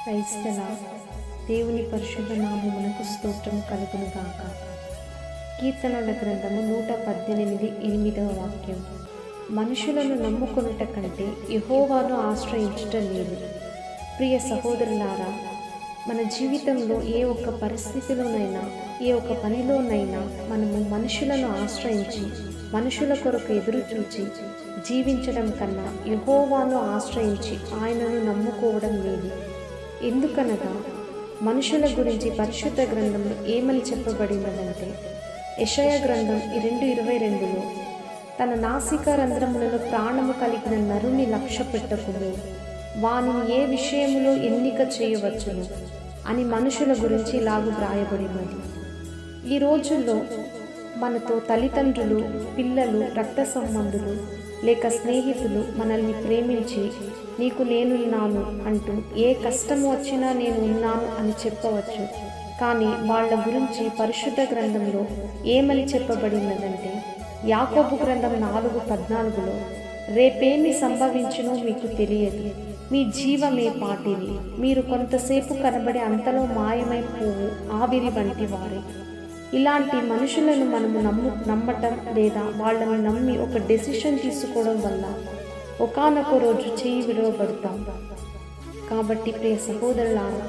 క్రైస్తవ దేవుని పరిశుద్ధ నామమునకు స్తోత్రం కలుగును గాక. కీర్తనల గ్రంథము 118:8 వాక్యం. మనుషులను నమ్ముకొనుట కంటే యెహోవాను ఆశ్రయించుట లేదు. ప్రియ సహోదరులారా, మన జీవితంలో ఏ ఒక్క పరిస్థితిలోనైనా ఏ ఒక్క పనిలోనైనా మనము మనుషులను ఆశ్రయించి మనుషుల కొరకు ఎదురు చూచి జీవించడం కన్నా యెహోవాను ఆశ్రయించి ఆయనను నమ్ముకోవడం లేదు. ఎందుకనగా మనుషుల గురించి పరిశుద్ధ గ్రంథంలో ఏమని చెప్పబడినదంటే, యెషయా గ్రంథం 2:22లో తన నాసికా రంధ్రములలో ప్రాణము కలిగిన నరుని లక్ష్య పెట్టకుము, వానిని ఏ విషయములో ఎన్నిక చేయవచ్చును అని మనుషుల గురించి ఇలాగు వ్రాయబడినది. ఈ రోజుల్లో మనతో తల్లిదండ్రులు, పిల్లలు, రక్త సంబంధులు లేక స్నేహితులు మనల్ని ప్రేమించి నీకు నేనున్నాను అంటూ ఏ కష్టము వచ్చినా నేను ఉన్నాను అని చెప్పవచ్చు. కానీ వాళ్ళ గురించి పరిశుద్ధ గ్రంథంలో ఏమని చెప్పబడినదంటే, యాకోబు గ్రంథం 4:14లో రేపేమి సంభవించునో మీకు తెలియదు, మీ జీవమే పాటిది, మీరు కొంతసేపు కనబడి అంతలో మాయమైపోవు ఆవిరి వంటి వారే. ఇలాంటి మనుషులను మనము నమ్మటం లేదా వాళ్ళను నమ్మి ఒక డెసిషన్ తీసుకోవడం వల్ల ఒకానొక రోజు చేయి విడవబడతాం. కాబట్టి ప్రియ సహోదరులారా,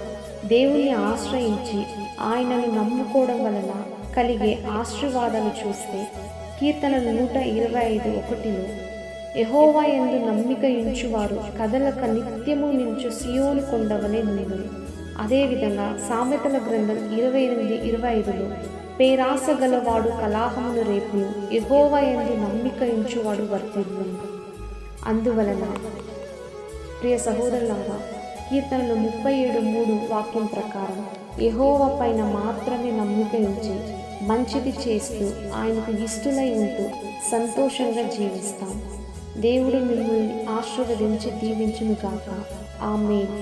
దేవుని ఆశ్రయించి ఆయనను నమ్ముకోవడం వలన కలిగే ఆశీర్వాదాలు చూస్తే కీర్తనలు 125:1లో యెహోవా యందు నమ్మిక ఉంచువారు కదలక నిత్యము నించు సియోను కొండవలె నుండును. అదేవిధంగా సామెతల గ్రంథం 28:25లో పేరాస గలవాడు కలాహమును రేపును, యెహోవా యందు నమ్మిక ఉంచువాడు వర్ధిల్లును. అందువలన ప్రియ సహోదరులారా, కీర్తనలు 37:3 వాక్యం ప్రకారం యెహోవా పైన మాత్రమే నమ్మిక ఉంచి మంచిది చేస్తూ ఆయనకు ఇష్టలై ఉంటూ సంతోషంగా జీవిస్తాం. దేవుడు మిమ్మల్ని ఆశీర్వదించి దీవించును గాక. ఆమేన్.